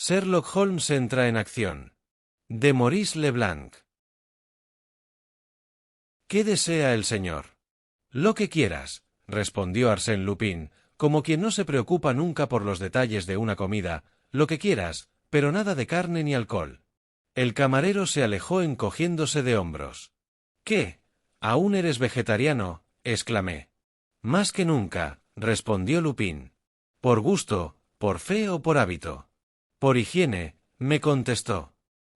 Sherlock Holmes entra en acción. De Maurice Leblanc. ¿Qué desea el señor? Lo que quieras, respondió Arsène Lupin, como quien no se preocupa nunca por los detalles de una comida. Lo que quieras, pero nada de carne ni alcohol. El camarero se alejó encogiéndose de hombros. ¿Qué? ¿Aún eres vegetariano? Exclamé. Más que nunca, respondió Lupin. Por gusto, por fe o por hábito. Por higiene, me contestó.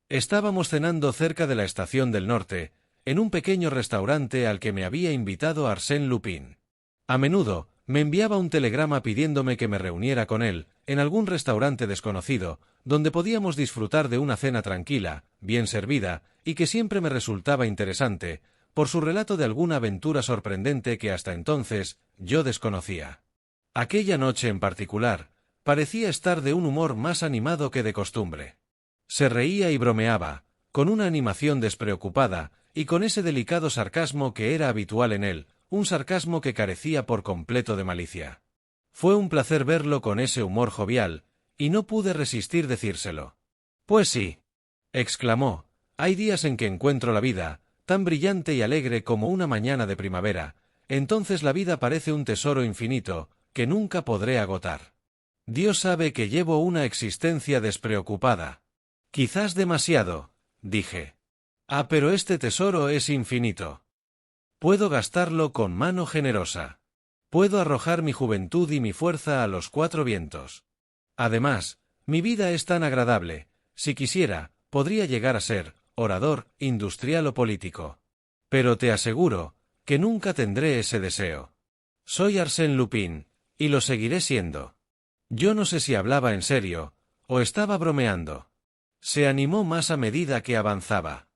Estábamos cenando cerca de la Estación del Norte, en un pequeño restaurante al que me había invitado Arsène Lupin. A menudo, me enviaba un telegrama pidiéndome que me reuniera con él, en algún restaurante desconocido, donde podíamos disfrutar de una cena tranquila, bien servida, y que siempre me resultaba interesante, por su relato de alguna aventura sorprendente que hasta entonces yo desconocía. Aquella noche en particular, parecía estar de un humor más animado que de costumbre. Se reía y bromeaba, con una animación despreocupada, y con ese delicado sarcasmo que era habitual en él, un sarcasmo que carecía por completo de malicia. Fue un placer verlo con ese humor jovial, y no pude resistir decírselo. Pues sí, exclamó, hay días en que encuentro la vida, tan brillante y alegre como una mañana de primavera, entonces la vida parece un tesoro infinito, que nunca podré agotar. Dios sabe que llevo una existencia despreocupada. Quizás demasiado, dije. Ah, pero este tesoro es infinito. Puedo gastarlo con mano generosa. Puedo arrojar mi juventud y mi fuerza a los cuatro vientos. Además, mi vida es tan agradable, si quisiera, podría llegar a ser orador, industrial o político. Pero te aseguro que nunca tendré ese deseo. Soy Arsène Lupin, y lo seguiré siendo. Yo no sé si hablaba en serio, o estaba bromeando. Se animó más a medida que avanzaba.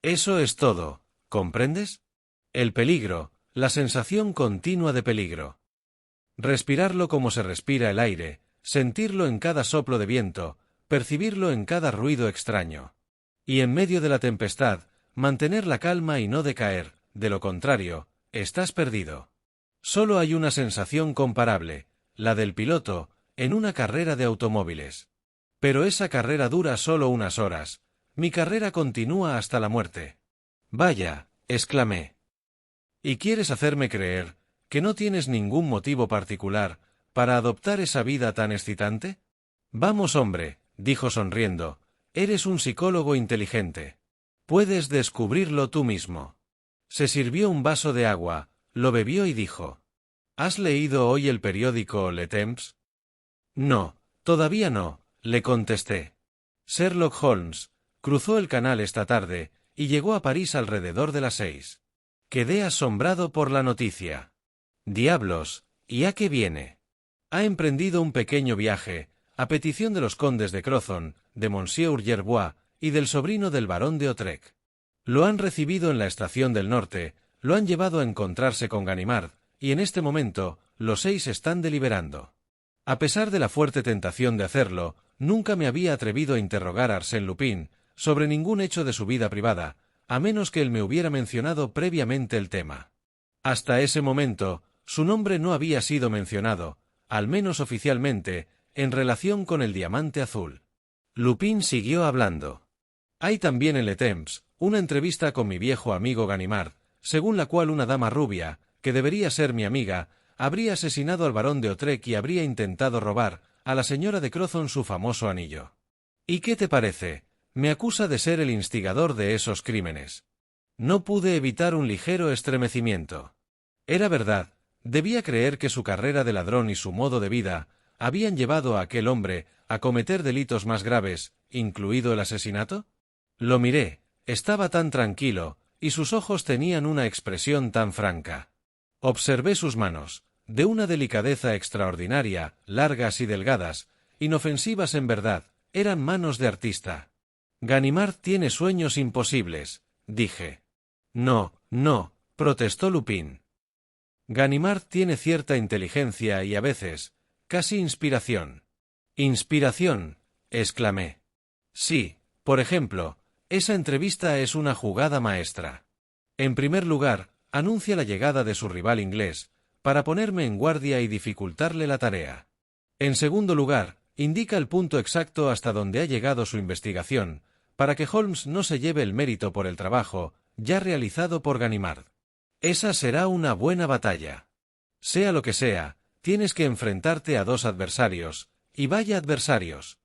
Eso es todo, ¿comprendes? El peligro, la sensación continua de peligro. Respirarlo como se respira el aire, sentirlo en cada soplo de viento, percibirlo en cada ruido extraño. Y en medio de la tempestad, mantener la calma y no decaer, de lo contrario, estás perdido. Solo hay una sensación comparable, la del piloto, en una carrera de automóviles. Pero esa carrera dura solo unas horas, mi carrera continúa hasta la muerte. Vaya, exclamé. ¿Y quieres hacerme creer que no tienes ningún motivo particular para adoptar esa vida tan excitante? Vamos, hombre, dijo sonriendo, eres un psicólogo inteligente. Puedes descubrirlo tú mismo. Se sirvió un vaso de agua, lo bebió y dijo: ¿Has leído hoy el periódico Le Temps? No, todavía no, le contesté. Sherlock Holmes cruzó el canal esta tarde y llegó a París alrededor de las 6. Quedé asombrado por la noticia. Diablos, ¿y a qué viene? Ha emprendido un pequeño viaje, a petición de los condes de Crozon, de Monsieur Gerbois y del sobrino del barón de Autrec. Lo han recibido en la Estación del Norte, lo han llevado a encontrarse con Ganimard, y en este momento, los 6 están deliberando. A pesar de la fuerte tentación de hacerlo, nunca me había atrevido a interrogar a Arsène Lupin sobre ningún hecho de su vida privada, a menos que él me hubiera mencionado previamente el tema. Hasta ese momento, su nombre no había sido mencionado, al menos oficialmente, en relación con el diamante azul. Lupin siguió hablando. Hay también en Le Temps una entrevista con mi viejo amigo Ganimard, según la cual una dama rubia, que debería ser mi amiga, habría asesinado al barón de Autrec y habría intentado robar a la señora de Crozon su famoso anillo. ¿Y qué te parece? Me acusa de ser el instigador de esos crímenes. No pude evitar un ligero estremecimiento. Era verdad, debía creer que su carrera de ladrón y su modo de vida habían llevado a aquel hombre a cometer delitos más graves, incluido el asesinato. Lo miré, estaba tan tranquilo, y sus ojos tenían una expresión tan franca. Observé sus manos, de una delicadeza extraordinaria, largas y delgadas, inofensivas en verdad, eran manos de artista. Ganimard tiene sueños imposibles, dije. No, no, protestó Lupin. Ganimard tiene cierta inteligencia y a veces, casi inspiración. ¿Inspiración?, exclamé. Sí, por ejemplo, esa entrevista es una jugada maestra. En primer lugar, anuncia la llegada de su rival inglés, para ponerme en guardia y dificultarle la tarea. En segundo lugar, indica el punto exacto hasta donde ha llegado su investigación, para que Holmes no se lleve el mérito por el trabajo ya realizado por Ganimard. Esa será una buena batalla. Sea lo que sea, tienes que enfrentarte a dos adversarios, y vaya adversarios.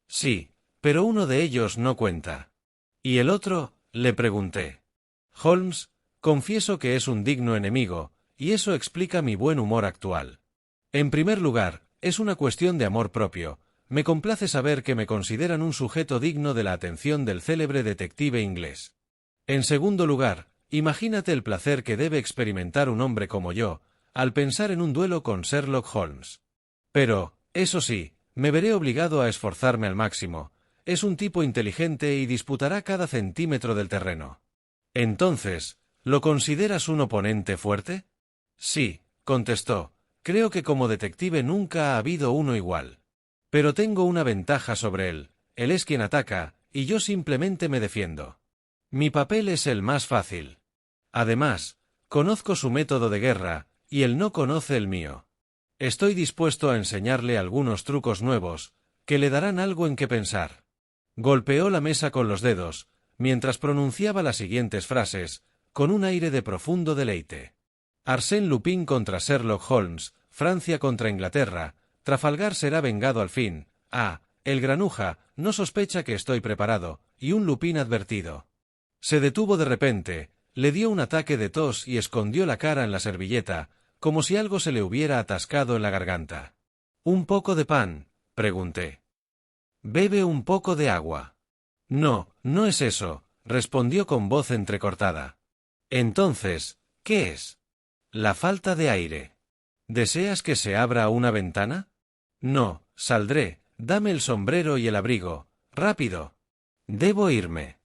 Sí, pero uno de ellos no cuenta. ¿Y el otro?, le pregunté. Holmes, confieso que es un digno enemigo, y eso explica mi buen humor actual. En primer lugar, es una cuestión de amor propio. Me complace saber que me consideran un sujeto digno de la atención del célebre detective inglés. En segundo lugar, imagínate el placer que debe experimentar un hombre como yo, al pensar en un duelo con Sherlock Holmes. Pero, eso sí, me veré obligado a esforzarme al máximo. Es un tipo inteligente y disputará cada centímetro del terreno. Entonces, ¿lo consideras un oponente fuerte? Sí, contestó. Creo que como detective nunca ha habido uno igual. Pero tengo una ventaja sobre él. Él es quien ataca, y yo simplemente me defiendo. Mi papel es el más fácil. Además, conozco su método de guerra, y él no conoce el mío. Estoy dispuesto a enseñarle algunos trucos nuevos, que le darán algo en qué pensar. Golpeó la mesa con los dedos, mientras pronunciaba las siguientes frases, con un aire de profundo deleite. Arsène Lupin contra Sherlock Holmes, Francia contra Inglaterra, Trafalgar será vengado al fin. El granuja no sospecha que estoy preparado, y un Lupin advertido. Se detuvo de repente, le dio un ataque de tos y escondió la cara en la servilleta, como si algo se le hubiera atascado en la garganta. ¿Un poco de pan?, pregunté. «Bebe un poco de agua». «No, no es eso», respondió con voz entrecortada. «Entonces, ¿qué es?» «La falta de aire». «¿Deseas que se abra una ventana?» «No, saldré, dame el sombrero y el abrigo, rápido». «Debo irme».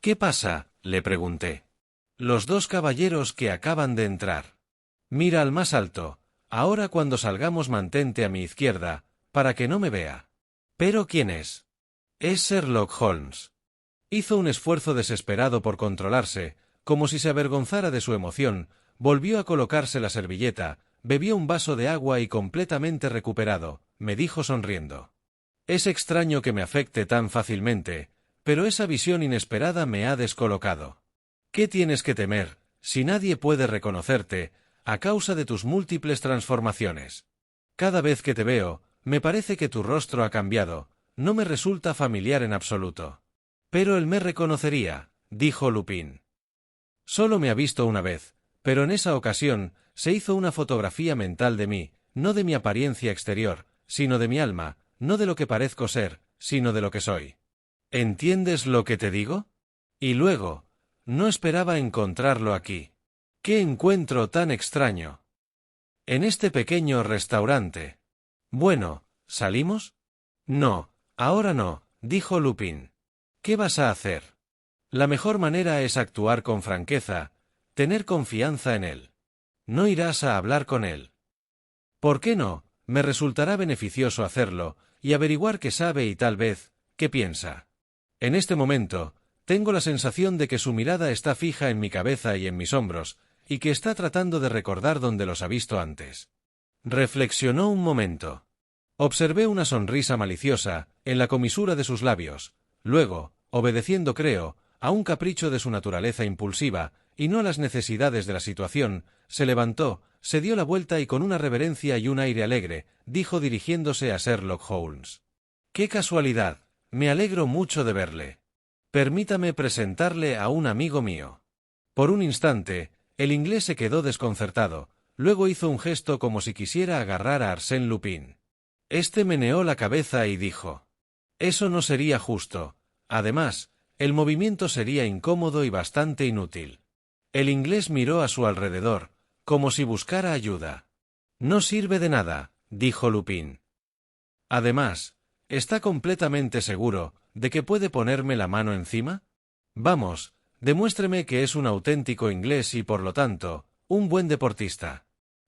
«¿Qué pasa?», le pregunté. «Los dos caballeros que acaban de entrar». «Mira al más alto, ahora cuando salgamos mantente a mi izquierda, para que no me vea». «¿Pero quién es?» «Es Sherlock Holmes». Hizo un esfuerzo desesperado por controlarse, como si se avergonzara de su emoción, volvió a colocarse la servilleta, bebió un vaso de agua y completamente recuperado, me dijo sonriendo. «Es extraño que me afecte tan fácilmente, pero esa visión inesperada me ha descolocado. ¿Qué tienes que temer, si nadie puede reconocerte, a causa de tus múltiples transformaciones? Cada vez que te veo, me parece que tu rostro ha cambiado, no me resulta familiar en absoluto». «Pero él me reconocería», dijo Lupin. «Solo me ha visto una vez, pero en esa ocasión se hizo una fotografía mental de mí, no de mi apariencia exterior, sino de mi alma, no de lo que parezco ser, sino de lo que soy. ¿Entiendes lo que te digo? Y luego, no esperaba encontrarlo aquí. ¡Qué encuentro tan extraño! En este pequeño restaurante. Bueno, ¿salimos?» «No, ahora no», dijo Lupin. «¿Qué vas a hacer?» «La mejor manera es actuar con franqueza, tener confianza en él. ¿No irás a hablar con él?» «¿Por qué no? Me resultará beneficioso hacerlo, y averiguar qué sabe y tal vez, qué piensa. En este momento, tengo la sensación de que su mirada está fija en mi cabeza y en mis hombros, y que está tratando de recordar dónde los ha visto antes». Reflexionó un momento. Observé una sonrisa maliciosa en la comisura de sus labios. Luego, obedeciendo creo, a un capricho de su naturaleza impulsiva, y no a las necesidades de la situación, se levantó, se dio la vuelta y con una reverencia y un aire alegre, dijo dirigiéndose a Sherlock Holmes. «¡Qué casualidad! Me alegro mucho de verle. Permítame presentarle a un amigo mío». Por un instante, el inglés se quedó desconcertado, luego hizo un gesto como si quisiera agarrar a Arsène Lupin. Este meneó la cabeza y dijo: «Eso no sería justo. Además, el movimiento sería incómodo y bastante inútil». El inglés miró a su alrededor, como si buscara ayuda. «No sirve de nada», dijo Lupin. «Además, ¿está completamente seguro de que puede ponerme la mano encima? Vamos, demuéstreme que es un auténtico inglés y por lo tanto, un buen deportista».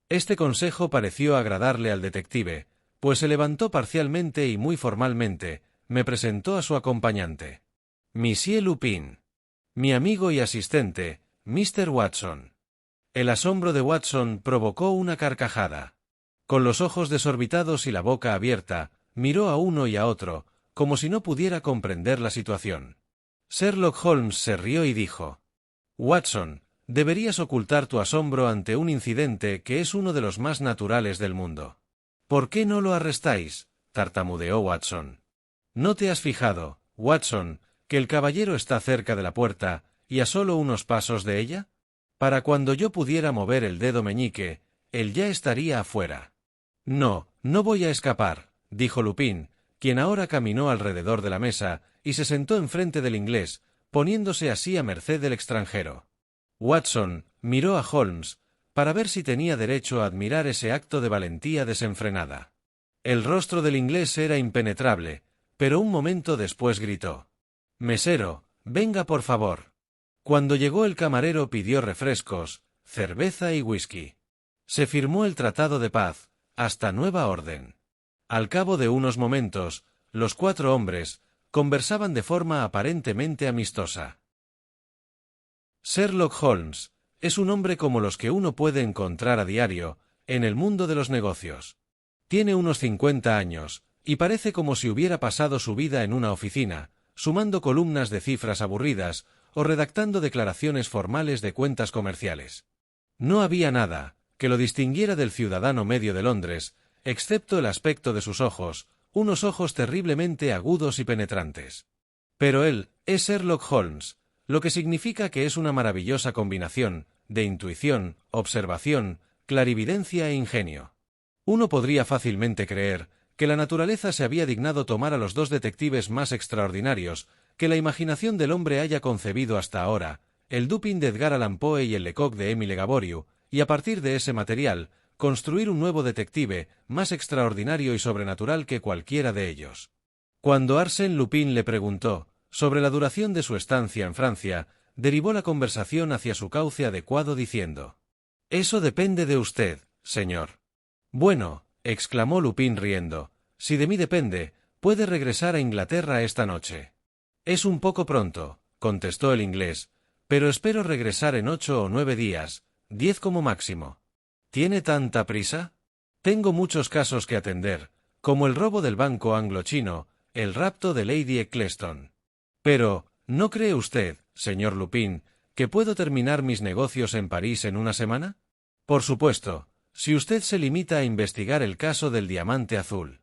Este consejo pareció agradarle al detective, pues se levantó parcialmente y muy formalmente, me presentó a su acompañante. «Monsieur Lupin. Mi amigo y asistente, Mr. Watson». El asombro de Watson provocó una carcajada. Con los ojos desorbitados y la boca abierta, miró a uno y a otro, como si no pudiera comprender la situación. Sherlock Holmes se rió y dijo: «Watson, deberías ocultar tu asombro ante un incidente que es uno de los más naturales del mundo». «¿Por qué no lo arrestáis?», tartamudeó Watson. «¿No te has fijado, Watson, que el caballero está cerca de la puerta y a solo unos pasos de ella? Para cuando yo pudiera mover el dedo meñique, él ya estaría afuera». «No, no voy a escapar», dijo Lupin, quien ahora caminó alrededor de la mesa y se sentó enfrente del inglés, poniéndose así a merced del extranjero. Watson miró a Holmes para ver si tenía derecho a admirar ese acto de valentía desenfrenada. El rostro del inglés era impenetrable, pero un momento después gritó: «Mesero, venga por favor». Cuando llegó el camarero pidió refrescos, cerveza y whisky. Se firmó el tratado de paz, hasta nueva orden. Al cabo de unos momentos, los 4 hombres conversaban de forma aparentemente amistosa. Sherlock Holmes es un hombre como los que uno puede encontrar a diario en el mundo de los negocios. Tiene unos 50 años, y parece como si hubiera pasado su vida en una oficina, sumando columnas de cifras aburridas o redactando declaraciones formales de cuentas comerciales. No había nada que lo distinguiera del ciudadano medio de Londres, excepto el aspecto de sus ojos, unos ojos terriblemente agudos y penetrantes. Pero él es Sherlock Holmes, lo que significa que es una maravillosa combinación de intuición, observación, clarividencia e ingenio. Uno podría fácilmente creer que la naturaleza se había dignado tomar a los 2 detectives más extraordinarios que la imaginación del hombre haya concebido hasta ahora, el Dupin de Edgar Allan Poe y el Lecoq de Émile Gaboriau, y a partir de ese material, construir un nuevo detective más extraordinario y sobrenatural que cualquiera de ellos. Cuando Arsène Lupin le preguntó sobre la duración de su estancia en Francia, derivó la conversación hacia su cauce adecuado diciendo: «Eso depende de usted, señor». «Bueno», exclamó Lupin riendo, «si de mí depende, puede regresar a Inglaterra esta noche». «Es un poco pronto», contestó el inglés, «pero espero regresar en 8 o 9 días, 10 como máximo». «¿Tiene tanta prisa?» «Tengo muchos casos que atender, como el robo del banco anglo-chino, el rapto de Lady Eccleston». «Pero, ¿no cree usted, señor Lupin, que puedo terminar mis negocios en París en una semana?» «Por supuesto, si usted se limita a investigar el caso del diamante azul.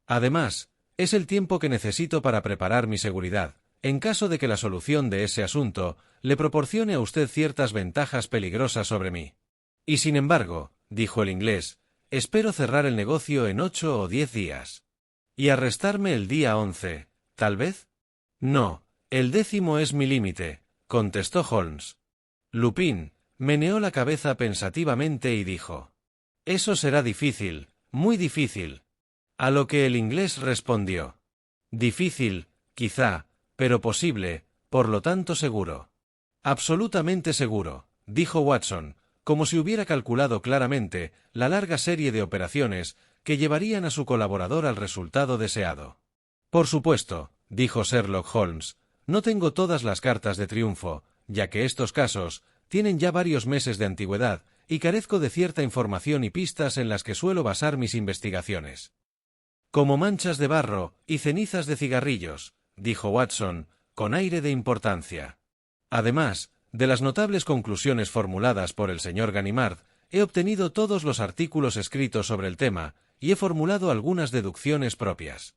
Además, es el tiempo que necesito para preparar mi seguridad, en caso de que la solución de ese asunto le proporcione a usted ciertas ventajas peligrosas sobre mí. Y sin embargo», dijo el inglés, «espero cerrar el negocio en 8 o 10 días». «¿Y arrestarme el día 11, tal vez?» «No, el 10º es mi límite», contestó Holmes. Lupin meneó la cabeza pensativamente y dijo: «Eso será difícil, muy difícil». A lo que el inglés respondió: «Difícil, quizá, pero posible, por lo tanto seguro». «Absolutamente seguro», dijo Watson, como si hubiera calculado claramente la larga serie de operaciones que llevarían a su colaborador al resultado deseado. «Por supuesto», dijo Sherlock Holmes, «no tengo todas las cartas de triunfo, ya que estos casos tienen ya varios meses de antigüedad y carezco de cierta información y pistas en las que suelo basar mis investigaciones». «Como manchas de barro y cenizas de cigarrillos», dijo Watson, con aire de importancia. «Además de las notables conclusiones formuladas por el señor Ganimard, he obtenido todos los artículos escritos sobre el tema y he formulado algunas deducciones propias.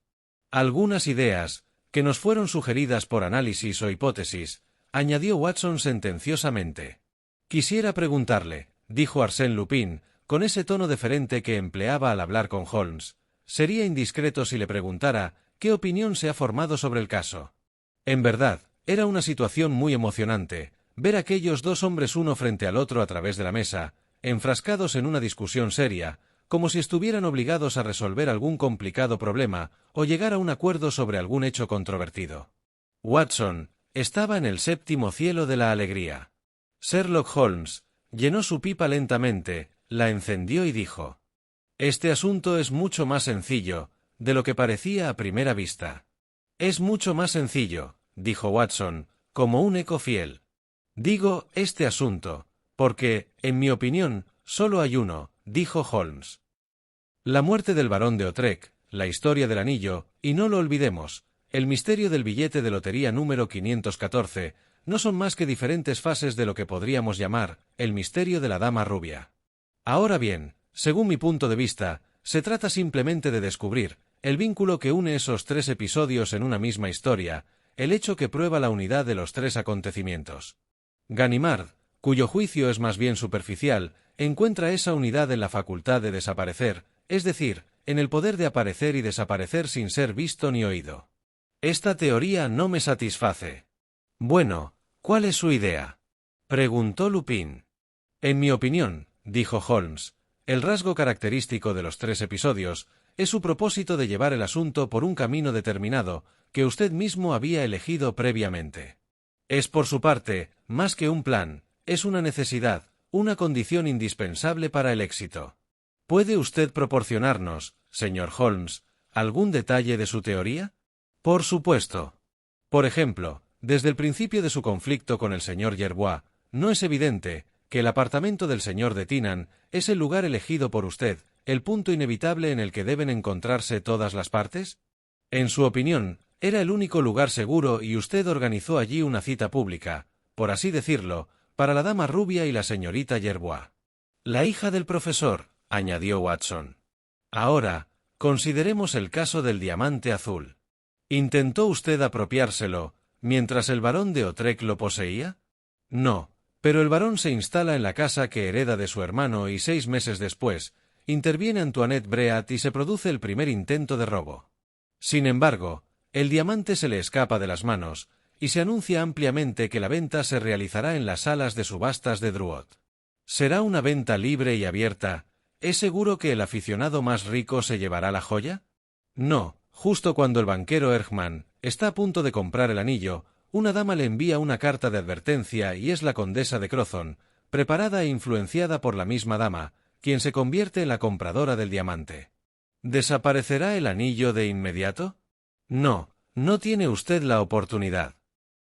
Algunas ideas, que nos fueron sugeridas por análisis o hipótesis», añadió Watson sentenciosamente. «Quisiera preguntarle», dijo Arsène Lupin, con ese tono deferente que empleaba al hablar con Holmes, «sería indiscreto si le preguntara qué opinión se ha formado sobre el caso». En verdad, era una situación muy emocionante, ver aquellos 2 hombres uno frente al otro a través de la mesa, enfrascados en una discusión seria, como si estuvieran obligados a resolver algún complicado problema o llegar a un acuerdo sobre algún hecho controvertido. Watson estaba en el 7º cielo de la alegría. Sherlock Holmes llenó su pipa lentamente, la encendió y dijo: «Este asunto es mucho más sencillo de lo que parecía a primera vista». «Es mucho más sencillo», dijo Watson, como un eco fiel. «Digo este asunto, porque, en mi opinión, solo hay uno», dijo Holmes. «La muerte del barón de Otrec», la historia del anillo, y no lo olvidemos, el misterio del billete de lotería número 514, no son más que diferentes fases de lo que podríamos llamar el misterio de la dama rubia. Ahora bien, según mi punto de vista, se trata simplemente de descubrir el vínculo que une esos 3 episodios en una misma historia, el hecho que prueba la unidad de los 3 acontecimientos. Ganimard, cuyo juicio es más bien superficial, encuentra esa unidad en la facultad de desaparecer, es decir, en el poder de aparecer y desaparecer sin ser visto ni oído. Esta teoría no me satisface. Bueno, ¿cuál es su idea?, preguntó Lupin. En mi opinión, dijo Holmes, el rasgo característico de los 3 episodios es su propósito de llevar el asunto por un camino determinado que usted mismo había elegido previamente. Es por su parte, más que un plan, es una necesidad, una condición indispensable para el éxito. ¿Puede usted proporcionarnos, señor Holmes, algún detalle de su teoría? Por supuesto. Por ejemplo, desde el principio de su conflicto con el señor Gerbois, ¿no es evidente que el apartamento del señor de Tinan es el lugar elegido por usted, el punto inevitable en el que deben encontrarse todas las partes? En su opinión, era el único lugar seguro y usted organizó allí una cita pública, por así decirlo, para la dama rubia y la señorita Gerbois. La hija del profesor, añadió Watson. Ahora, consideremos el caso del diamante azul. ¿Intentó usted apropiárselo mientras el barón de Otrec lo poseía? No, pero el barón se instala en la casa que hereda de su hermano y 6 meses después, interviene Antoinette Breat y se produce el primer intento de robo. Sin embargo, el diamante se le escapa de las manos, y se anuncia ampliamente que la venta se realizará en las salas de subastas de Drouot. ¿Será una venta libre y abierta? ¿Es seguro que el aficionado más rico se llevará la joya? No, justo cuando el banquero Ergman está a punto de comprar el anillo, una dama le envía una carta de advertencia y es la condesa de Crozon, preparada e influenciada por la misma dama, quien se convierte en la compradora del diamante. ¿Desaparecerá el anillo de inmediato? No, no tiene usted la oportunidad.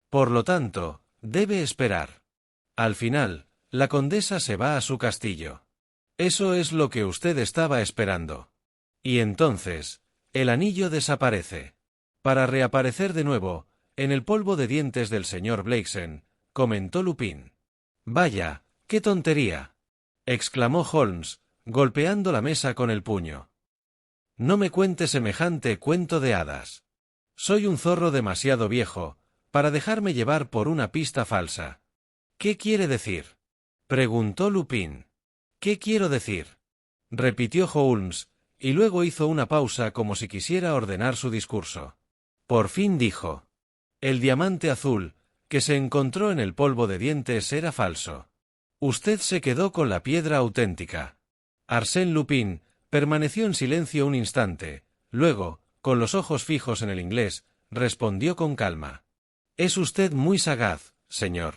Por lo tanto, debe esperar. Al final, la condesa se va a su castillo. Eso es lo que usted estaba esperando. Y entonces, el anillo desaparece. Para reaparecer de nuevo, en el polvo de dientes del señor Blakeson, comentó Lupin. Vaya, qué tontería, exclamó Holmes, golpeando la mesa con el puño. No me cuente semejante cuento de hadas. Soy un zorro demasiado viejo para dejarme llevar por una pista falsa. ¿Qué quiere decir?, preguntó Lupin. ¿Qué quiero decir?, repitió Holmes, y luego hizo una pausa como si quisiera ordenar su discurso. Por fin dijo: el diamante azul, que se encontró en el polvo de dientes, era falso. Usted se quedó con la piedra auténtica. Arsène Lupin permaneció en silencio un instante, luego, con los ojos fijos en el inglés, respondió con calma. Es usted muy sagaz, señor.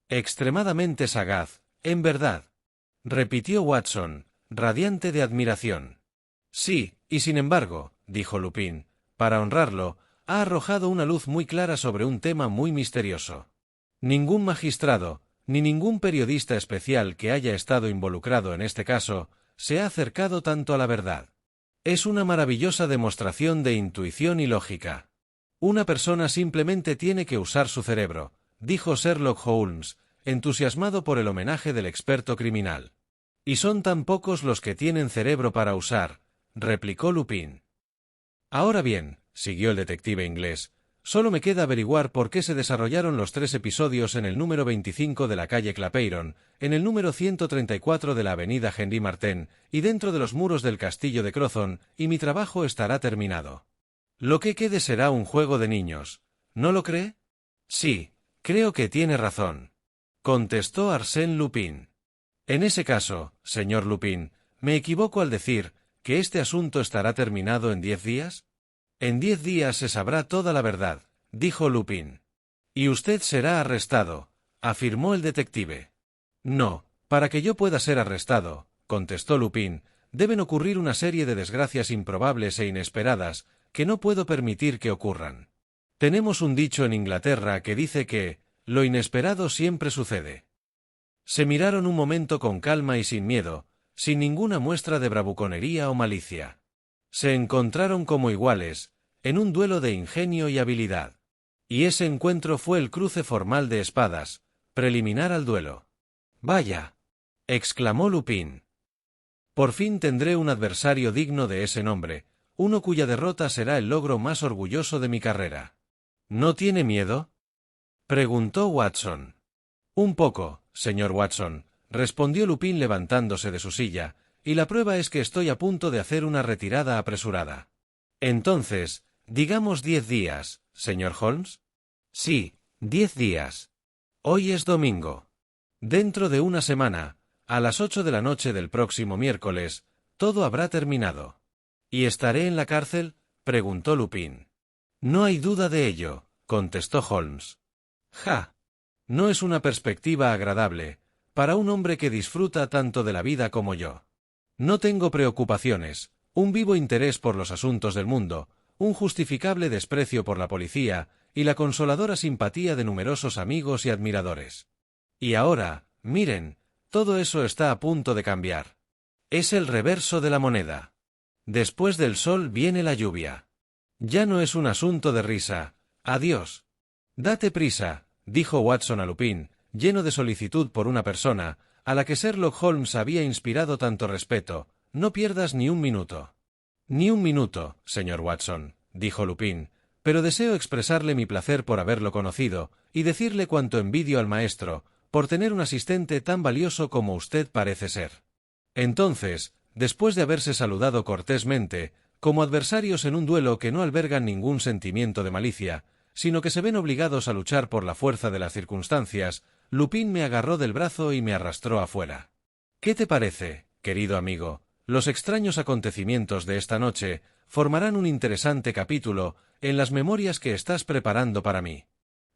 Extremadamente sagaz, en verdad, repitió Watson, radiante de admiración. Sí, y sin embargo, dijo Lupin, para honrarlo, ha arrojado una luz muy clara sobre un tema muy misterioso. Ningún magistrado, ni ningún periodista especial que haya estado involucrado en este caso, se ha acercado tanto a la verdad. Es una maravillosa demostración de intuición y lógica. Una persona simplemente tiene que usar su cerebro, dijo Sherlock Holmes, entusiasmado por el homenaje del experto criminal. Y son tan pocos los que tienen cerebro para usar, replicó Lupin. Ahora bien, siguió el detective inglés, solo me queda averiguar por qué se desarrollaron los 3 episodios en el número 25 de la calle Clapeyron, en el número 134 de la avenida Henri Martin, y dentro de los muros del castillo de Crozon, y mi trabajo estará terminado. Lo que quede será un juego de niños, ¿no lo cree? Sí, creo que tiene razón, contestó Arsène Lupin. En ese caso, señor Lupin, ¿me equivoco al decir que este asunto estará terminado en 10 días? En 10 días se sabrá toda la verdad, dijo Lupin. Y usted será arrestado, afirmó el detective. No, para que yo pueda ser arrestado, contestó Lupin, deben ocurrir una serie de desgracias improbables e inesperadas que no puedo permitir que ocurran. Tenemos un dicho en Inglaterra que dice que lo inesperado siempre sucede. Se miraron un momento con calma y sin miedo, sin ninguna muestra de bravuconería o malicia. Se encontraron como iguales, en un duelo de ingenio y habilidad. Y ese encuentro fue el cruce formal de espadas, preliminar al duelo. «Vaya», exclamó Lupin. «Por fin tendré un adversario digno de ese nombre, uno cuya derrota será el logro más orgulloso de mi carrera». «¿No tiene miedo?», preguntó Watson. «Un poco, señor Watson», respondió Lupin levantándose de su silla, «y la prueba es que estoy a punto de hacer una retirada apresurada». «Entonces, digamos 10 días, señor Holmes». «Sí, 10 días. Hoy es domingo. Dentro de una semana, a las 8 de la noche del próximo miércoles, todo habrá terminado». «¿Y estaré en la cárcel?», preguntó Lupin. «No hay duda de ello», contestó Holmes. «Ja. No es una perspectiva agradable, para un hombre que disfruta tanto de la vida como yo. No tengo preocupaciones, un vivo interés por los asuntos del mundo, un justificable desprecio por la policía y la consoladora simpatía de numerosos amigos y admiradores. Y ahora, miren, todo eso está a punto de cambiar. Es el reverso de la moneda. Después del sol viene la lluvia. Ya no es un asunto de risa. Adiós». «Date prisa», dijo Watson a Lupin, lleno de solicitud por una persona, a la que Sherlock Holmes había inspirado tanto respeto. «No pierdas ni un minuto». «Ni un minuto, señor Watson», dijo Lupin, «pero deseo expresarle mi placer por haberlo conocido, y decirle cuánto envidio al maestro, por tener un asistente tan valioso como usted parece ser». Entonces, después de haberse saludado cortésmente, como adversarios en un duelo que no albergan ningún sentimiento de malicia, sino que se ven obligados a luchar por la fuerza de las circunstancias, Lupin me agarró del brazo y me arrastró afuera. «¿Qué te parece, querido amigo? Los extraños acontecimientos de esta noche formarán un interesante capítulo en las memorias que estás preparando para mí».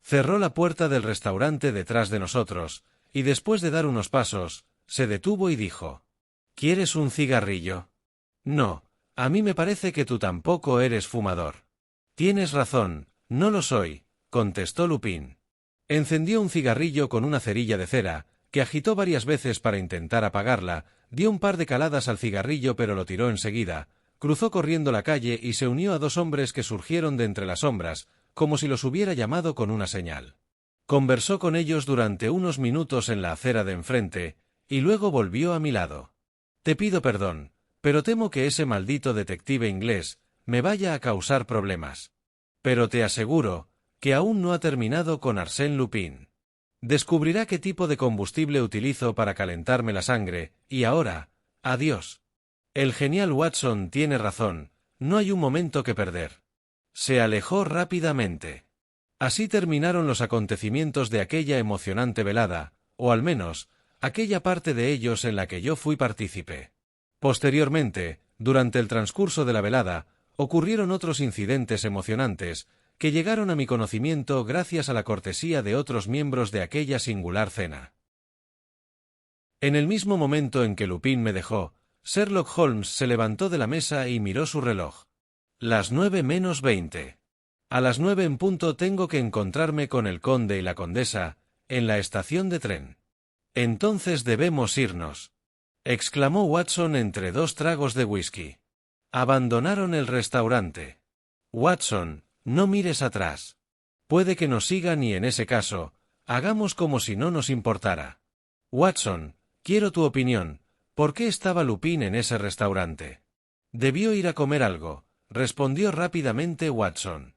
Cerró la puerta del restaurante detrás de nosotros, y después de dar unos pasos, se detuvo y dijo: «¿Quieres un cigarrillo?». «No, a mí me parece que tú tampoco eres fumador». «Tienes razón, no lo soy», contestó Lupin. Encendió un cigarrillo con una cerilla de cera, que agitó varias veces para intentar apagarla, dio un par de caladas al cigarrillo pero lo tiró enseguida, cruzó corriendo la calle y se unió a 2 hombres que surgieron de entre las sombras, como si los hubiera llamado con una señal. Conversó con ellos durante unos minutos en la acera de enfrente, y luego volvió a mi lado. «Te pido perdón, pero temo que ese maldito detective inglés me vaya a causar problemas. Pero te aseguro que aún no ha terminado con Arsène Lupin. Descubrirá qué tipo de combustible utilizo para calentarme la sangre, y ahora, adiós». El genial Watson tiene razón, no hay un momento que perder. Se alejó rápidamente. Así terminaron los acontecimientos de aquella emocionante velada, o al menos, aquella parte de ellos en la que yo fui partícipe. Posteriormente, durante el transcurso de la velada, ocurrieron otros incidentes emocionantes, que llegaron a mi conocimiento gracias a la cortesía de otros miembros de aquella singular cena. En el mismo momento en que Lupin me dejó, Sherlock Holmes se levantó de la mesa y miró su reloj. Las 9:20. A las 9 en punto tengo que encontrarme con el conde y la condesa, en la estación de tren. Entonces debemos irnos, exclamó Watson entre 2 tragos de whisky. Abandonaron el restaurante. «Watson, no mires atrás. Puede que nos sigan y en ese caso, hagamos como si no nos importara». «Watson, quiero tu opinión. ¿Por qué estaba Lupin en ese restaurante?» «Debió ir a comer algo», respondió rápidamente Watson.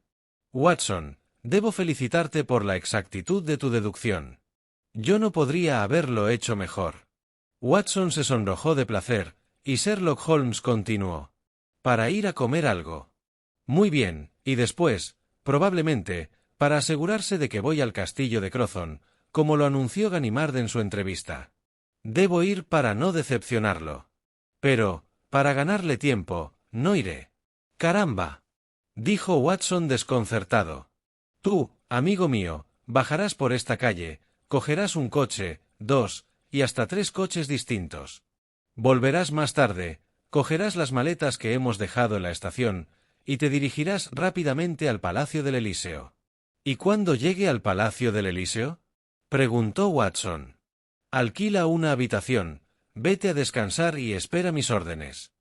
«Watson, debo felicitarte por la exactitud de tu deducción. Yo no podría haberlo hecho mejor». Watson se sonrojó de placer, y Sherlock Holmes continuó: «Para ir a comer algo. Muy bien, y después, probablemente, para asegurarse de que voy al castillo de Crozon, como lo anunció Ganimard en su entrevista. Debo ir para no decepcionarlo. Pero, para ganarle tiempo, no iré». «¡Caramba!», dijo Watson desconcertado. «Tú, amigo mío, bajarás por esta calle, cogerás un coche, 2, y hasta 3 coches distintos. Volverás más tarde, cogerás las maletas que hemos dejado en la estación, y te dirigirás rápidamente al Palacio del Elíseo». «¿Y cuándo llegue al Palacio del Elíseo?», preguntó Watson. «Alquila una habitación, vete a descansar y espera mis órdenes».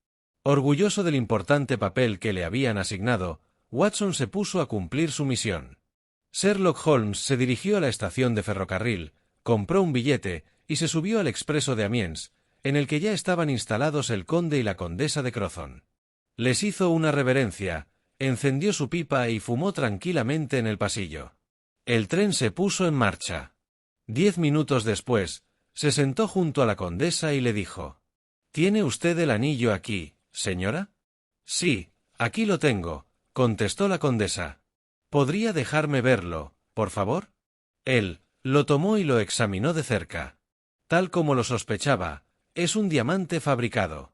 Orgulloso del importante papel que le habían asignado, Watson se puso a cumplir su misión. Sherlock Holmes se dirigió a la estación de ferrocarril, compró un billete y se subió al expreso de Amiens, en el que ya estaban instalados el conde y la condesa de Crozon. Les hizo una reverencia, encendió su pipa y fumó tranquilamente en el pasillo. El tren se puso en marcha. 10 minutos después, se sentó junto a la condesa y le dijo: «¿Tiene usted el anillo aquí, señora?» «Sí, aquí lo tengo», contestó la condesa. «¿Podría dejarme verlo, por favor?» Él lo tomó y lo examinó de cerca. Tal como lo sospechaba, es un diamante fabricado.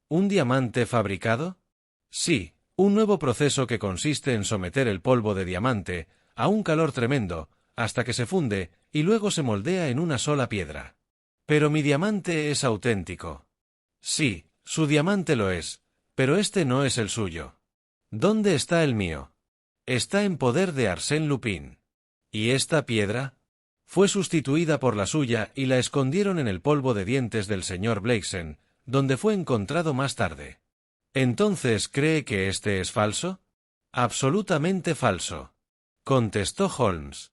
¿Un diamante fabricado? Sí, un nuevo proceso que consiste en someter el polvo de diamante a un calor tremendo, hasta que se funde y luego se moldea en una sola piedra. Pero mi diamante es auténtico. Sí, su diamante lo es, pero este no es el suyo. ¿Dónde está el mío? Está en poder de Arsène Lupin. ¿Y esta piedra? Fue sustituida por la suya y la escondieron en el polvo de dientes del señor Blakeson, donde fue encontrado más tarde. ¿Entonces cree que este es falso? Absolutamente falso, contestó Holmes.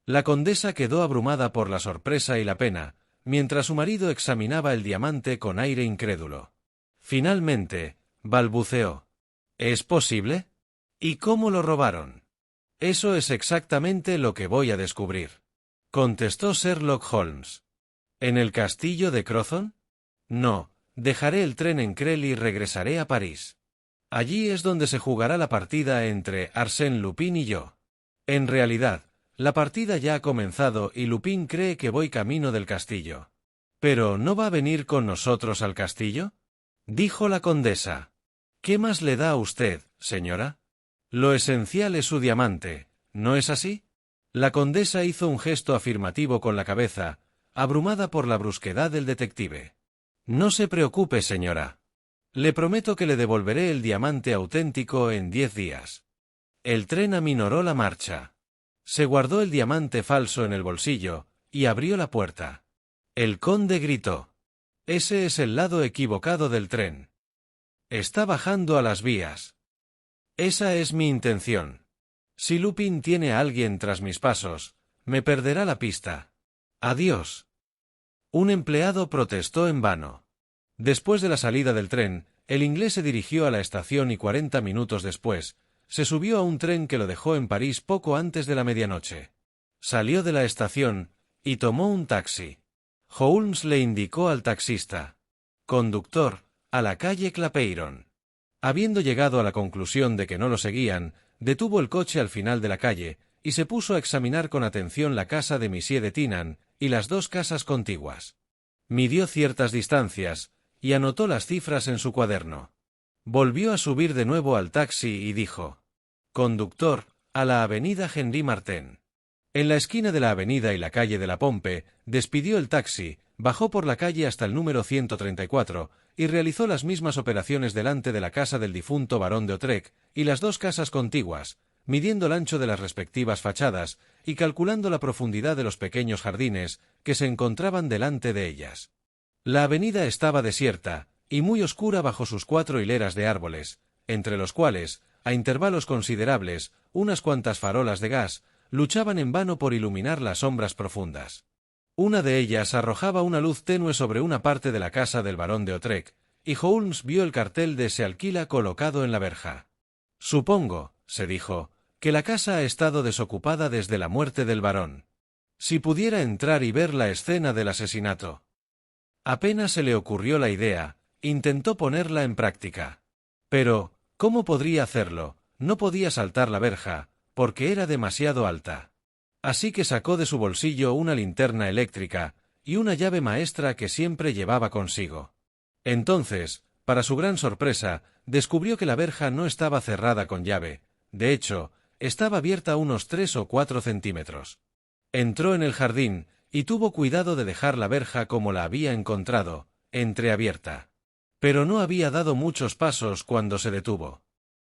La condesa quedó abrumada por la sorpresa y la pena, mientras su marido examinaba el diamante con aire incrédulo. Finalmente, balbuceó: ¿Es posible? ¿Y cómo lo robaron? Eso es exactamente lo que voy a descubrir, contestó Sherlock Holmes. ¿En el castillo de Crozon? No, dejaré el tren en Creil y regresaré a París. Allí es donde se jugará la partida entre Arsène Lupin y yo. En realidad, la partida ya ha comenzado y Lupin cree que voy camino del castillo. ¿Pero no va a venir con nosotros al castillo?, dijo la condesa. ¿Qué más le da a usted, señora? Lo esencial es su diamante, ¿no es así? La condesa hizo un gesto afirmativo con la cabeza, abrumada por la brusquedad del detective. No se preocupe, señora. Le prometo que le devolveré el diamante auténtico en 10 días. El tren aminoró la marcha. Se guardó el diamante falso en el bolsillo y abrió la puerta. El conde gritó: «Ese es el lado equivocado del tren. Está bajando a las vías». Esa es mi intención. Si Lupin tiene a alguien tras mis pasos, me perderá la pista. Adiós. Un empleado protestó en vano. Después de la salida del tren, el inglés se dirigió a la estación y 40 minutos después, se subió a un tren que lo dejó en París poco antes de la medianoche. Salió de la estación y tomó un taxi. Holmes le indicó al taxista: «Conductor, a la calle Clapeyron». Habiendo llegado a la conclusión de que no lo seguían, detuvo el coche al final de la calle y se puso a examinar con atención la casa de Monsieur de Tinan y las dos casas contiguas. Midió ciertas distancias y anotó las cifras en su cuaderno. Volvió a subir de nuevo al taxi y dijo: «Conductor, a la avenida Henri Martin». En la esquina de la avenida y la calle de la Pompe, despidió el taxi, bajó por la calle hasta el número 134 y realizó las mismas operaciones delante de la casa del difunto barón de Autrec y las dos casas contiguas, midiendo el ancho de las respectivas fachadas y calculando la profundidad de los pequeños jardines que se encontraban delante de ellas. La avenida estaba desierta y muy oscura bajo sus 4 hileras de árboles, entre los cuales, a intervalos considerables, unas cuantas farolas de gas luchaban en vano por iluminar las sombras profundas. Una de ellas arrojaba una luz tenue sobre una parte de la casa del barón de Autrec, y Holmes vio el cartel de «Se alquila» colocado en la verja. «Supongo», se dijo, «que la casa ha estado desocupada desde la muerte del barón. Si pudiera entrar y ver la escena del asesinato». Apenas se le ocurrió la idea, intentó ponerla en práctica. Pero, ¿cómo podría hacerlo? No podía saltar la verja, porque era demasiado alta. Así que sacó de su bolsillo una linterna eléctrica y una llave maestra que siempre llevaba consigo. Entonces, para su gran sorpresa, descubrió que la verja no estaba cerrada con llave, de hecho, estaba abierta unos 3 o 4 centímetros. Entró en el jardín y tuvo cuidado de dejar la verja como la había encontrado, entreabierta. Pero no había dado muchos pasos cuando se detuvo.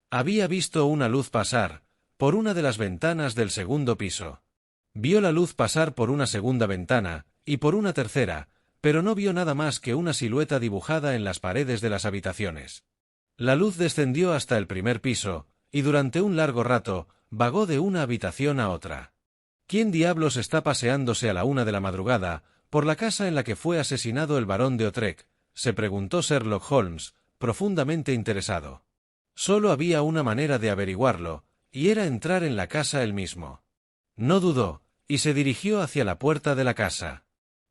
Había visto una luz pasar por una de las ventanas del segundo piso. Vio la luz pasar por una segunda ventana y por una tercera, pero no vio nada más que una silueta dibujada en las paredes de las habitaciones. La luz descendió hasta el primer piso, y durante un largo rato, vagó de una habitación a otra. ¿Quién diablos está paseándose a la 1 de la madrugada, por la casa en la que fue asesinado el barón de Otrek?, se preguntó Sherlock Holmes, profundamente interesado. Solo había una manera de averiguarlo, y era entrar en la casa él mismo. No dudó, y se dirigió hacia la puerta de la casa.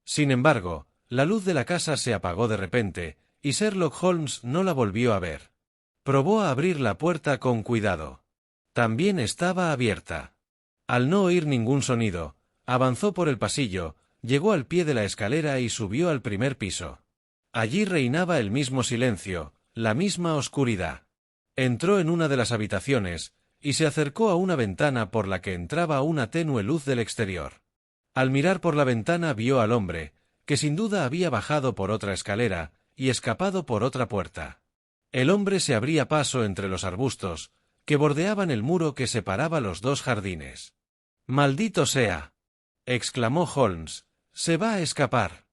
Sin embargo, la luz de la casa se apagó de repente, y Sherlock Holmes no la volvió a ver. Probó a abrir la puerta con cuidado. También estaba abierta. Al no oír ningún sonido, avanzó por el pasillo, llegó al pie de la escalera y subió al primer piso. Allí reinaba el mismo silencio, la misma oscuridad. Entró en una de las habitaciones, y se acercó a una ventana por la que entraba una tenue luz del exterior. Al mirar por la ventana vio al hombre, que sin duda había bajado por otra escalera, y escapado por otra puerta. El hombre se abría paso entre los arbustos, que bordeaban el muro que separaba los dos jardines. «¡Maldito sea!», exclamó Holmes, «se va a escapar».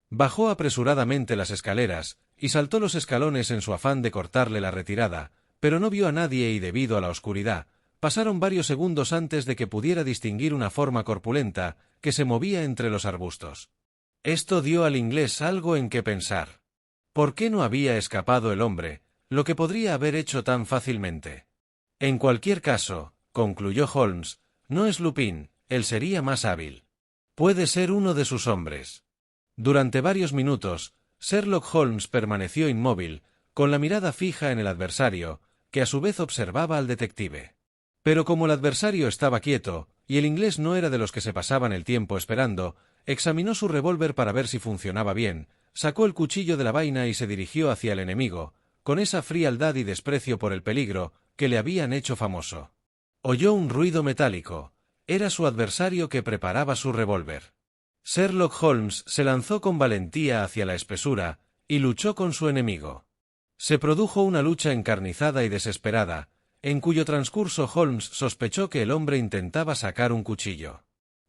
Bajó apresuradamente las escaleras, y saltó los escalones en su afán de cortarle la retirada, pero no vio a nadie y debido a la oscuridad, pasaron varios segundos antes de que pudiera distinguir una forma corpulenta que se movía entre los arbustos. Esto dio al inglés algo en qué pensar. ¿Por qué no había escapado el hombre, lo que podría haber hecho tan fácilmente? En cualquier caso, concluyó Holmes, no es Lupin, él sería más hábil. Puede ser uno de sus hombres. Durante varios minutos, Sherlock Holmes permaneció inmóvil, con la mirada fija en el adversario, que a su vez observaba al detective. Pero como el adversario estaba quieto, y el inglés no era de los que se pasaban el tiempo esperando, examinó su revólver para ver si funcionaba bien, sacó el cuchillo de la vaina y se dirigió hacia el enemigo, con esa frialdad y desprecio por el peligro que le habían hecho famoso. Oyó un ruido metálico. Era su adversario que preparaba su revólver. Sherlock Holmes se lanzó con valentía hacia la espesura, y luchó con su enemigo. Se produjo una lucha encarnizada y desesperada, en cuyo transcurso Holmes sospechó que el hombre intentaba sacar un cuchillo.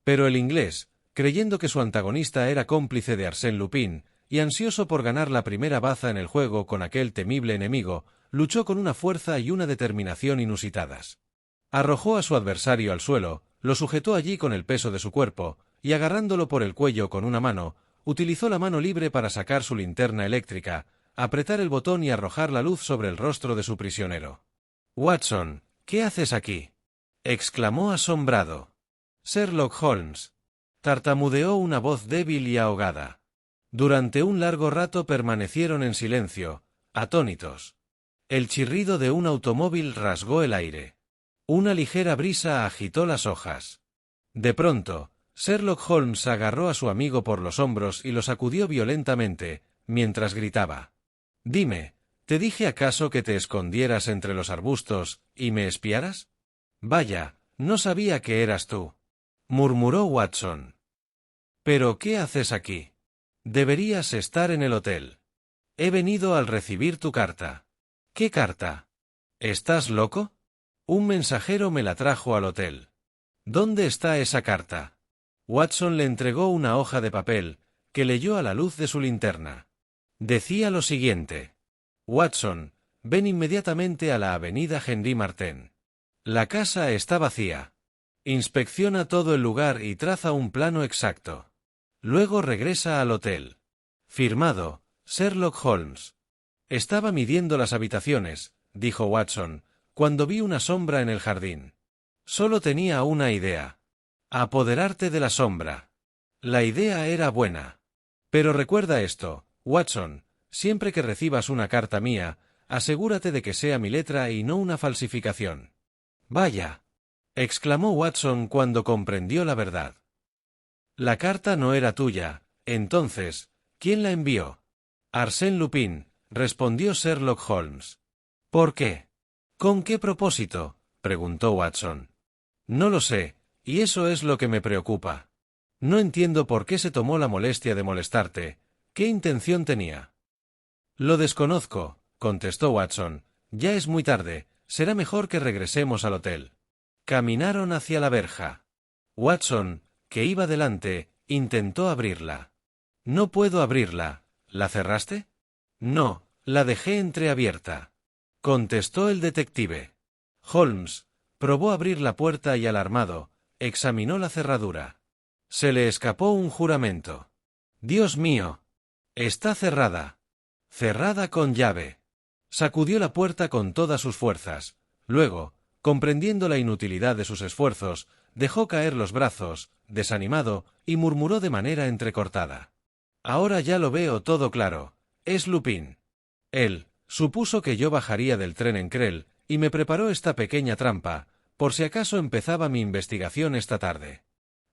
Pero el inglés, creyendo que su antagonista era cómplice de Arsène Lupin, y ansioso por ganar la primera baza en el juego con aquel temible enemigo, luchó con una fuerza y una determinación inusitadas. Arrojó a su adversario al suelo, lo sujetó allí con el peso de su cuerpo, y agarrándolo por el cuello con una mano, utilizó la mano libre para sacar su linterna eléctrica, apretar el botón y arrojar la luz sobre el rostro de su prisionero. «Watson, ¿qué haces aquí?», exclamó asombrado. «Sherlock Holmes», tartamudeó una voz débil y ahogada. Durante un largo rato permanecieron en silencio, atónitos. El chirrido de un automóvil rasgó el aire. Una ligera brisa agitó las hojas. De pronto, Sherlock Holmes agarró a su amigo por los hombros y lo sacudió violentamente, mientras gritaba. «Dime, ¿te dije acaso que te escondieras entre los arbustos y me espiaras? Vaya, no sabía que eras tú», murmuró Watson. «¿Pero qué haces aquí? Deberías estar en el hotel. He venido al recibir tu carta». «¿Qué carta? ¿Estás loco? Un mensajero me la trajo al hotel». «¿Dónde está esa carta?». Watson le entregó una hoja de papel, que leyó a la luz de su linterna. Decía lo siguiente: «Watson, ven inmediatamente a la avenida Henri Martin. La casa está vacía. Inspecciona todo el lugar y traza un plano exacto. Luego regresa al hotel. Firmado, Sherlock Holmes». «Estaba midiendo las habitaciones», dijo Watson, «cuando vi una sombra en el jardín. Solo tenía una idea: apoderarte de la sombra. La idea era buena. Pero recuerda esto, Watson, siempre que recibas una carta mía, asegúrate de que sea mi letra y no una falsificación». «Vaya», exclamó Watson cuando comprendió la verdad. «La carta no era tuya. Entonces, ¿quién la envió?». «Arsène Lupin», respondió Sherlock Holmes. «¿Por qué? ¿Con qué propósito?», preguntó Watson. «No lo sé, y eso es lo que me preocupa. No entiendo por qué se tomó la molestia de molestarte. ¿Qué intención tenía?». «Lo desconozco», contestó Watson. «Ya es muy tarde, será mejor que regresemos al hotel». Caminaron hacia la verja. Watson, que iba delante, intentó abrirla. «No puedo abrirla». «¿La cerraste?». «No, la dejé entreabierta». contestó el detective. Holmes probó abrir la puerta y alarmado, examinó la cerradura. Se le escapó un juramento. «Dios mío. Está cerrada. Cerrada con llave». Sacudió la puerta con todas sus fuerzas. Luego, comprendiendo la inutilidad de sus esfuerzos, dejó caer los brazos, desanimado, y murmuró de manera entrecortada. «Ahora ya lo veo todo claro. Es Lupin». Él supuso que yo bajaría del tren en Krell, y me preparó esta pequeña trampa, por si acaso empezaba mi investigación esta tarde.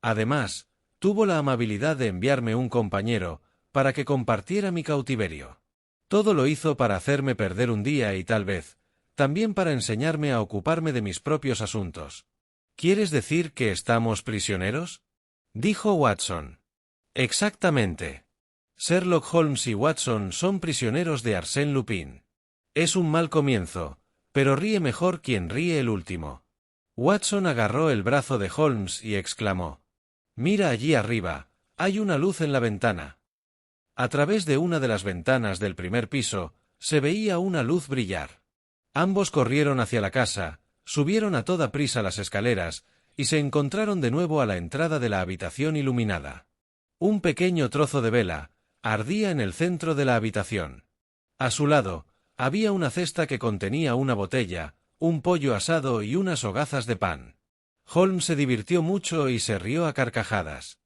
Además, tuvo la amabilidad de enviarme un compañero, para que compartiera mi cautiverio. Todo lo hizo para hacerme perder un día y tal vez, también para enseñarme a ocuparme de mis propios asuntos. ¿Quieres decir que estamos prisioneros?, dijo Watson. Exactamente. Sherlock Holmes y Watson son prisioneros de Arsène Lupin. Es un mal comienzo, pero ríe mejor quien ríe el último. Watson agarró el brazo de Holmes y exclamó: «Mira allí arriba, hay una luz en la ventana». A través de una de las ventanas del primer piso, se veía una luz brillar. Ambos corrieron hacia la casa, subieron a toda prisa las escaleras, y se encontraron de nuevo a la entrada de la habitación iluminada. Un pequeño trozo de vela ardía en el centro de la habitación. A su lado, había una cesta que contenía una botella, un pollo asado y unas hogazas de pan. Holmes se divirtió mucho y se rió a carcajadas.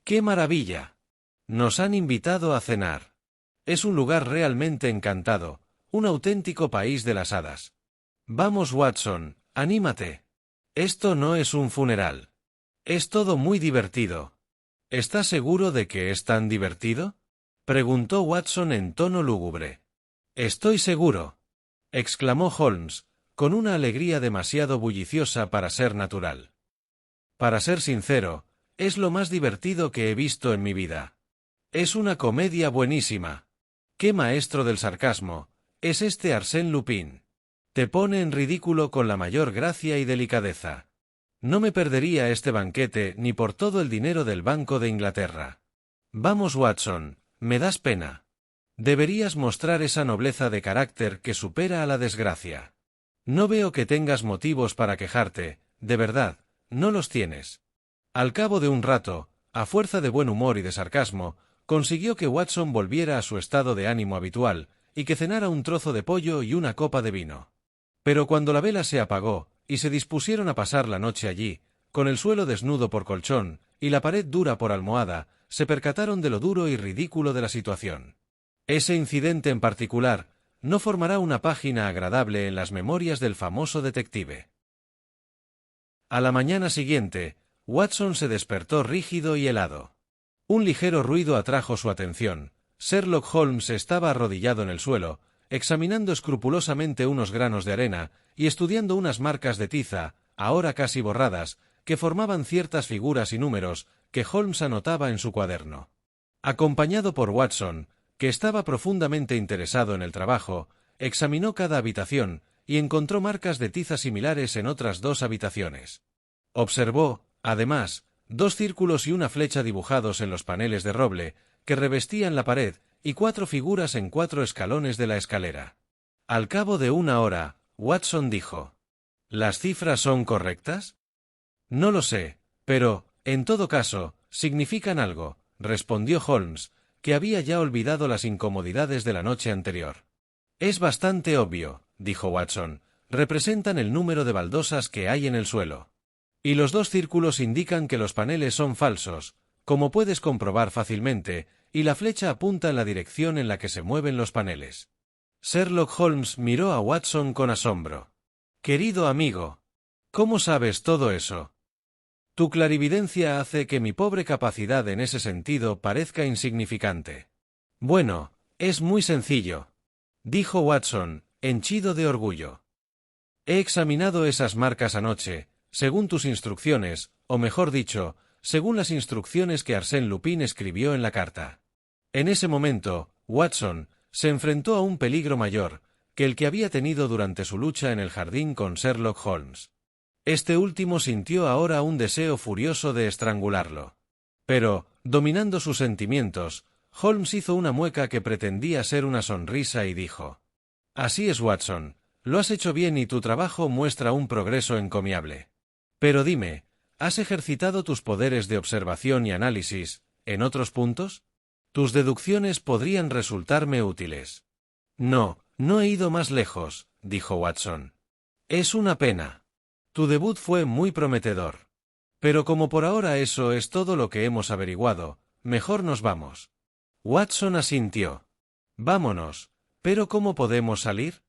¡Qué maravilla! Nos han invitado a cenar. Es un lugar realmente encantado, un auténtico país de las hadas. Vamos, Watson, anímate. Esto no es un funeral. Es todo muy divertido. ¿Estás seguro de que es tan divertido?, preguntó Watson en tono lúgubre. Estoy seguro, exclamó Holmes, con una alegría demasiado bulliciosa para ser natural. Para ser sincero, es lo más divertido que he visto en mi vida. Es una comedia buenísima. ¡Qué maestro del sarcasmo es este Arsène Lupin! Te pone en ridículo con la mayor gracia y delicadeza. No me perdería este banquete ni por todo el dinero del Banco de Inglaterra. Vamos, Watson, me das pena. Deberías mostrar esa nobleza de carácter que supera a la desgracia. No veo que tengas motivos para quejarte, de verdad, no los tienes. Al cabo de un rato, a fuerza de buen humor y de sarcasmo, consiguió que Watson volviera a su estado de ánimo habitual y que cenara un trozo de pollo y una copa de vino. Pero cuando la vela se apagó y se dispusieron a pasar la noche allí, con el suelo desnudo por colchón y la pared dura por almohada, se percataron de lo duro y ridículo de la situación. Ese incidente en particular no formará una página agradable en las memorias del famoso detective. A la mañana siguiente, Watson se despertó rígido y helado. Un ligero ruido atrajo su atención. Sherlock Holmes estaba arrodillado en el suelo, examinando escrupulosamente unos granos de arena y estudiando unas marcas de tiza, ahora casi borradas, que formaban ciertas figuras y números que Holmes anotaba en su cuaderno. Acompañado por Watson, que estaba profundamente interesado en el trabajo, examinó cada habitación y encontró marcas de tiza similares en otras dos habitaciones. Observó, además, dos círculos y una flecha dibujados en los paneles de roble que revestían la pared y 4 figuras en 4 escalones de la escalera. Al cabo de una hora, Watson dijo: ¿Las cifras son correctas? No lo sé, pero, en todo caso, significan algo, respondió Holmes, que había ya olvidado las incomodidades de la noche anterior. Es bastante obvio, dijo Watson, representan el número de baldosas que hay en el suelo. Y los 2 círculos indican que los paneles son falsos, como puedes comprobar fácilmente, y la flecha apunta en la dirección en la que se mueven los paneles. Sherlock Holmes miró a Watson con asombro. Querido amigo, ¿cómo sabes todo eso? Tu clarividencia hace que mi pobre capacidad en ese sentido parezca insignificante. Bueno, es muy sencillo, dijo Watson, henchido de orgullo. He examinado esas marcas anoche, según tus instrucciones, o mejor dicho, según las instrucciones que Arsène Lupin escribió en la carta. En ese momento, Watson se enfrentó a un peligro mayor que el que había tenido durante su lucha en el jardín con Sherlock Holmes. Este último sintió ahora un deseo furioso de estrangularlo. Pero, dominando sus sentimientos, Holmes hizo una mueca que pretendía ser una sonrisa y dijo: Así es, Watson, Lo has hecho bien y tu trabajo muestra un progreso encomiable. Pero dime, ¿has ejercitado tus poderes de observación y análisis en otros puntos? Tus deducciones podrían resultarme útiles. No, no he ido más lejos, dijo Watson. Es una pena. Tu debut fue muy prometedor. Pero como por ahora eso es todo lo que hemos averiguado, mejor nos vamos. Watson asintió. Vámonos. ¿Pero cómo podemos salir?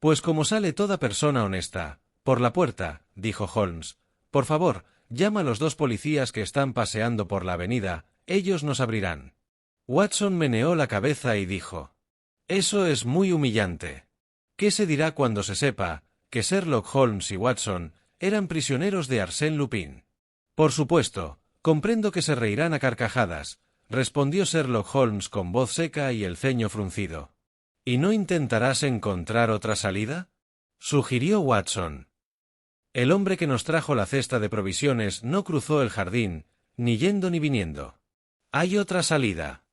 Pues como sale toda persona honesta, por la puerta, dijo Holmes. Por favor, llama a los 2 policías que están paseando por la avenida, ellos nos abrirán. Watson meneó la cabeza y dijo: Eso es muy humillante. ¿Qué se dirá cuando se sepa que Sherlock Holmes y Watson eran prisioneros de Arsène Lupin? Por supuesto, comprendo que se reirán a carcajadas, respondió Sherlock Holmes con voz seca y el ceño fruncido. ¿Y no intentarás encontrar otra salida?, sugirió Watson. El hombre que nos trajo la cesta de provisiones no cruzó el jardín, ni yendo ni viniendo. Hay otra salida.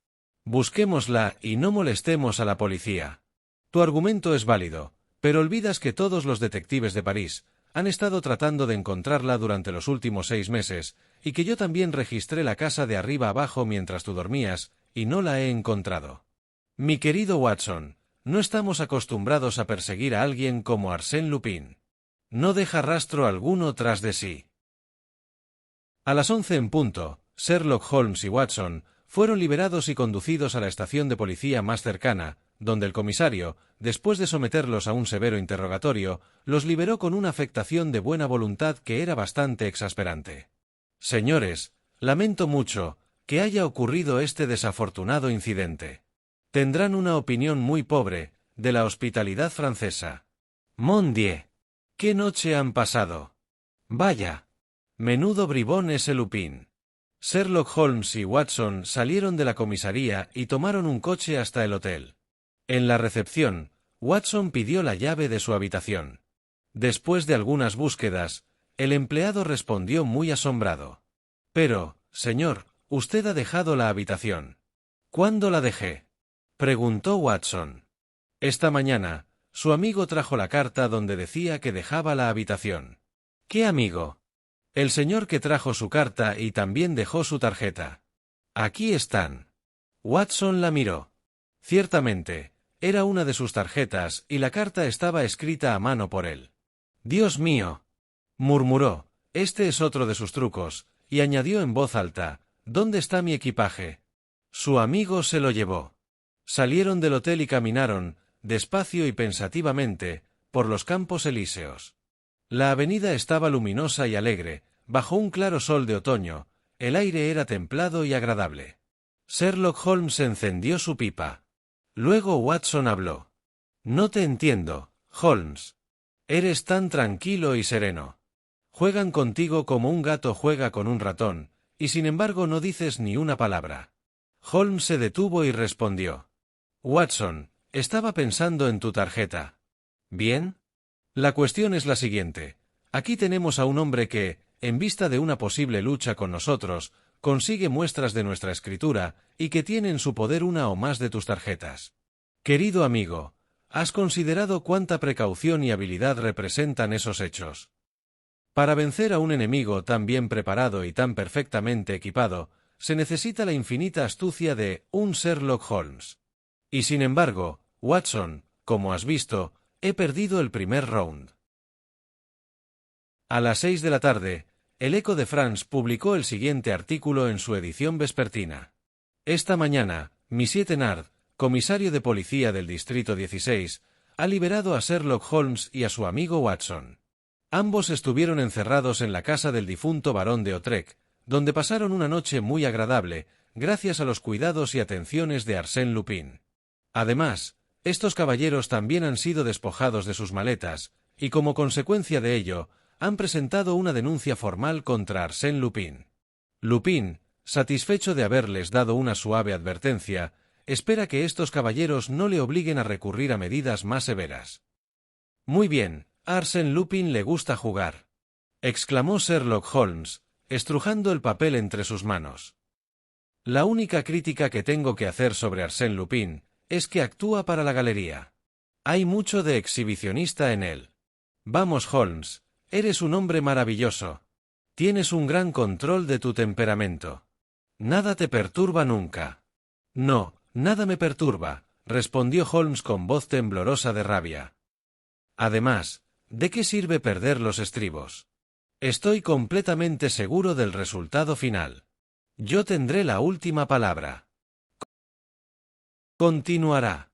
Busquémosla y no molestemos a la policía. Tu argumento es válido, pero olvidas que todos los detectives de París han estado tratando de encontrarla durante los últimos 6 meses, y que yo también registré la casa de arriba abajo mientras tú dormías, y no la he encontrado. Mi querido Watson, no estamos acostumbrados a perseguir a alguien como Arsène Lupin. No deja rastro alguno tras de sí. A las 11 en punto, Sherlock Holmes y Watson fueron liberados y conducidos a la estación de policía más cercana, donde el comisario, después de someterlos a un severo interrogatorio, los liberó con una afectación de buena voluntad que era bastante exasperante. Señores, lamento mucho que haya ocurrido este desafortunado incidente. Tendrán una opinión muy pobre de la hospitalidad francesa. Mon Dieu, ¿qué noche han pasado? Vaya, menudo bribón ese Lupin. Sherlock Holmes y Watson salieron de la comisaría y tomaron un coche hasta el hotel. En la recepción, Watson pidió la llave de su habitación. Después de algunas búsquedas, el empleado respondió muy asombrado. Pero, señor, usted ha dejado la habitación. ¿Cuándo la dejé?, preguntó Watson. Esta mañana, su amigo trajo la carta donde decía que dejaba la habitación. ¿Qué amigo? El señor que trajo su carta y también dejó su tarjeta. Aquí están. Watson la miró. Ciertamente, era una de sus tarjetas y la carta estaba escrita a mano por él. Dios mío, murmuró, este es otro de sus trucos, y añadió en voz alta, ¿dónde está mi equipaje? Su amigo se lo llevó. Salieron del hotel y caminaron, despacio y pensativamente, por los Campos Elíseos. La avenida estaba luminosa y alegre, bajo un claro sol de otoño, el aire era templado y agradable. Sherlock Holmes encendió su pipa. Luego Watson habló. No te entiendo, Holmes. Eres tan tranquilo y sereno. Juegan contigo como un gato juega con un ratón, y sin embargo no dices ni una palabra. Holmes se detuvo y respondió. Watson, estaba pensando en tu tarjeta. ¿Bien? La cuestión es la siguiente. Aquí tenemos a un hombre que, en vista de una posible lucha con nosotros, consigue muestras de nuestra escritura y que tiene en su poder una o más de tus tarjetas. Querido amigo, ¿has considerado cuánta precaución y habilidad representan esos hechos? Para vencer a un enemigo tan bien preparado y tan perfectamente equipado, se necesita la infinita astucia de un Sherlock Holmes. Y sin embargo, Watson, como has visto, he perdido el primer round. A las 6 de la tarde, el Echo de France publicó el siguiente artículo en su edición vespertina. Esta mañana, Monsieur Thenard, comisario de policía del Distrito 16, ha liberado a Sherlock Holmes y a su amigo Watson. Ambos estuvieron encerrados en la casa del difunto barón de Otrec, donde pasaron una noche muy agradable, gracias a los cuidados y atenciones de Arsène Lupin. Además, estos caballeros también han sido despojados de sus maletas, y como consecuencia de ello, han presentado una denuncia formal contra Arsène Lupin. Lupin, satisfecho de haberles dado una suave advertencia, espera que estos caballeros no le obliguen a recurrir a medidas más severas. Muy bien, a Arsène Lupin le gusta jugar, exclamó Sherlock Holmes, estrujando el papel entre sus manos. La única crítica que tengo que hacer sobre Arsène Lupin es que actúa para la galería. Hay mucho de exhibicionista en él. Vamos, Holmes, eres un hombre maravilloso. Tienes un gran control de tu temperamento. Nada te perturba nunca. No, nada me perturba, respondió Holmes con voz temblorosa de rabia. Además, ¿de qué sirve perder los estribos? Estoy completamente seguro del resultado final. Yo tendré la última palabra. Continuará.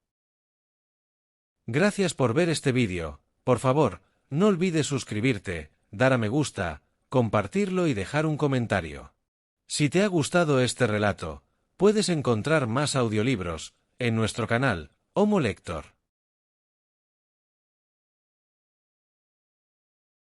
Gracias por ver este vídeo. Por favor, no olvides suscribirte, dar a me gusta, compartirlo y dejar un comentario. Si te ha gustado este relato, puedes encontrar más audiolibros en nuestro canal, Homo Lector.